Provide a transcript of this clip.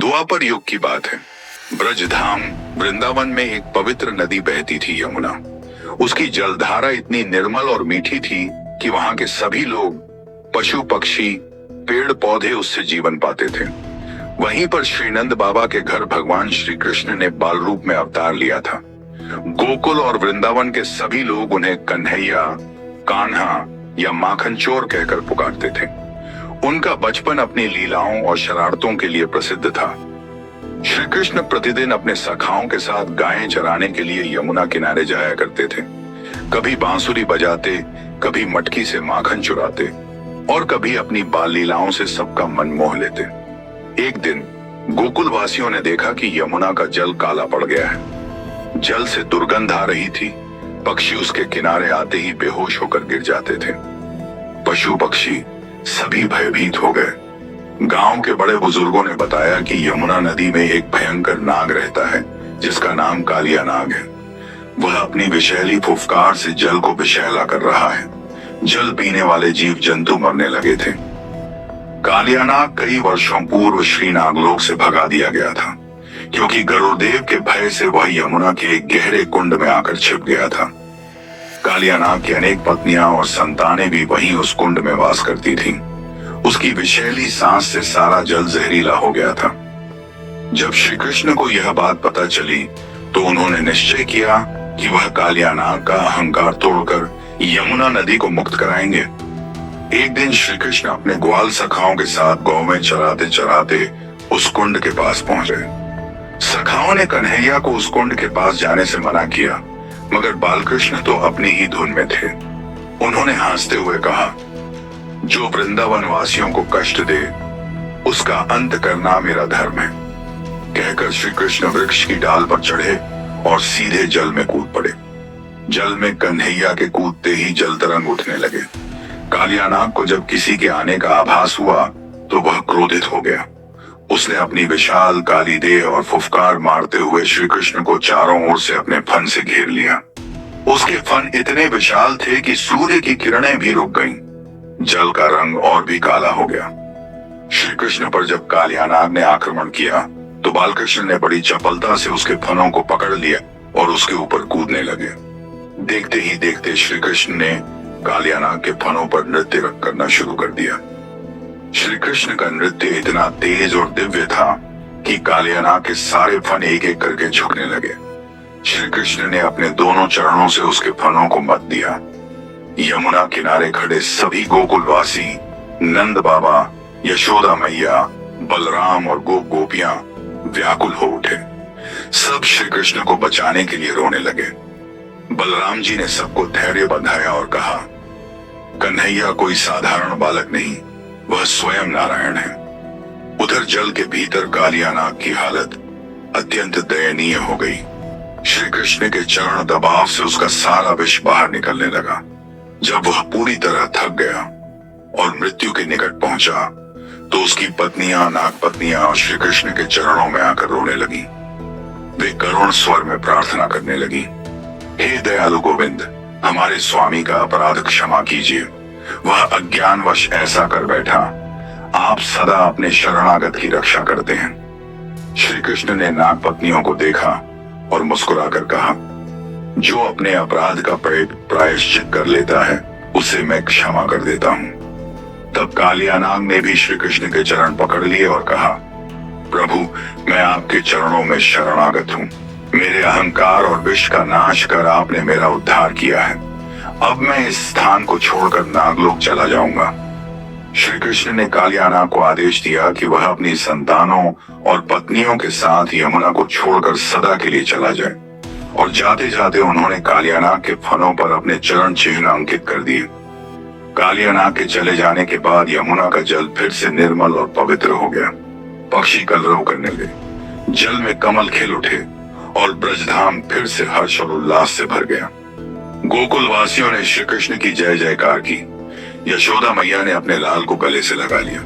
द्वापर युग की बात है। ब्रजधाम वृंदावन में एक पवित्र नदी बहती थी, यमुना। उसकी जलधारा इतनी निर्मल और मीठी थी कि वहां के सभी लोग, पशु पक्षी, पेड़ पौधे उससे जीवन पाते थे। वहीं पर श्रीनंद बाबा के घर भगवान श्री कृष्ण ने बाल रूप में अवतार लिया था। गोकुल और वृंदावन के सभी लोग उन्हें कन्हैया, कान्हा या माखन चोर कहकर पुकारते थे। उनका बचपन अपनी लीलाओं और शरारतों के लिए प्रसिद्ध था। श्री कृष्ण प्रतिदिन अपने सखाओं के साथ गायें चराने के लिए यमुना किनारे जाया करते थे। कभी बांसुरी बजाते, कभी मटकी से माखन चुराते और कभी अपनी बाल लीलाओं से सबका मन मोह लेते। एक दिन गोकुल वासियों ने देखा कि यमुना का जल काला पड़ गया है। जल से दुर्गंध आ रही थी। पक्षी उसके किनारे आते ही बेहोश होकर गिर जाते थे। पशु पक्षी सभी भयभीत हो गए। गांव के बड़े बुजुर्गों ने बताया कि यमुना नदी में एक भयंकर नाग रहता है जिसका नाम कालिया नाग है। वह अपनी विषैली फुफकार से जल को विषैला कर रहा है। जल पीने वाले जीव जंतु मरने लगे थे। कालिया नाग कई वर्षों पूर्व श्री नागलोक से भगा दिया गया था, क्योंकि गरुड़देव के भय से वह यमुना के एक गहरे कुंड में आकर छिप गया था। कालिया नाग की अनेक पत्नियां और संतानें भी वहीं उस कुंड में वास करती थीं। उसकी विषैली सांस से सारा जल जहरीला हो गया था। जब श्री कृष्ण को यह बात पता चली तो उन्होंने निश्चय किया कि वह कालिया नाग का अहंकार तोड़कर यमुना नदी को मुक्त कराएंगे। एक दिन श्री कृष्ण अपने ग्वाल सखाओं के साथ गौवें चराते चराते उस कुंड के पास पहुंचे। सखाओं ने कन्हैया को उस कुंड के पास जाने से मना किया, मगर बालकृष्ण तो अपनी ही धुन में थे। उन्होंने हंसते हुए कहा, जो वृंदावन वासियों को कष्ट दे उसका अंत करना मेरा धर्म है। कहकर श्री कृष्ण वृक्ष की डाल पर चढ़े और सीधे जल में कूद पड़े। जल में कन्हैया के कूदते ही जल तरंग उठने लगे। कालिया नाग को जब किसी के आने का आभास हुआ तो वह क्रोधित हो गया। उसने अपनी विशाल काली देह और फुफकार मारते हुए श्री कृष्ण को चारों ओर से अपने फन से घेर लिया। उसके फन इतने विशाल थे कि सूर्य की किरणें भी रुक गईं। जल का रंग और भी काला हो गया। श्री कृष्ण पर जब कालिया नाग ने आक्रमण किया तो बालकृष्ण ने बड़ी चपलता से उसके फनों को पकड़ लिया और उसके ऊपर कूदने लगे। देखते ही देखते श्री कृष्ण ने कालिया नाग के फनों पर नृत्य करना शुरू कर दिया। श्री कृष्ण का नृत्य इतना तेज और दिव्य था कि कालिया नाग के सारे फन एक एक करके झुकने लगे। श्री कृष्ण ने अपने दोनों चरणों से उसके फनों को मत दिया। यमुना किनारे खड़े सभी गोकुलवासी, नंद बाबा, यशोदा मैया, बलराम और गोपियां व्याकुल हो उठे। सब श्री कृष्ण को बचाने के लिए रोने लगे। बलराम जी ने सबको धैर्य बंधाया और कहा, कन्हैया कोई साधारण बालक नहीं, वह स्वयं नारायण है। उधर जल के भीतर कालिया नाग की हालत अत्यंत दयनीय हो गई। श्री कृष्ण के चरण दबाव से उसका सारा विष बाहर निकलने लगा। जब वह पूरी तरह थक गया और मृत्यु के निकट पहुंचा तो उसकी पत्नियां, नागपत्नियां और श्री कृष्ण के चरणों में आकर रोने लगी। वे करुण स्वर में प्रार्थना करने लगी, हे दयालु गोविंद, हमारे स्वामी का अपराध क्षमा कीजिए। वह अज्ञानवश ऐसा कर बैठा। आप सदा अपने शरणागत की रक्षा करते हैं। श्री कृष्ण ने नागपत्नियों को देखा और मुस्कुराकर कहा, जो अपने अपराध का प्रायश्चित कर लेता है उसे मैं क्षमा कर देता हूँ। तब कालिया नाग ने भी श्री कृष्ण के चरण पकड़ लिए और कहा, प्रभु, मैं आपके चरणों में शरणागत हूँ। मेरे अहंकार और विष का नाश कर आपने मेरा उद्धार किया है। अब मैं इस स्थान को छोड़कर नागलोक चला जाऊंगा। श्री कृष्ण ने कालिया नाग को आदेश दिया कि वह अपनी संतानों और पत्नियों के साथ यमुना को छोड़कर सदा के लिए चला जाए। और जाते जाते उन्होंने कालिया नाग के फनों पर अपने चरण चिन्ह अंकित कर दिए। कालिया नाग के चले जाने के बाद यमुना का जल फिर से निर्मल और पवित्र हो गया। पक्षी कलरव करने लगे, जल में कमल खिल उठे और ब्रजधाम फिर से हर्ष और उल्लास से भर गया। गोकुल वासियों ने श्री कृष्ण की जय जयकार की। यशोदा मैया ने अपने लाल को गले से लगा लिया।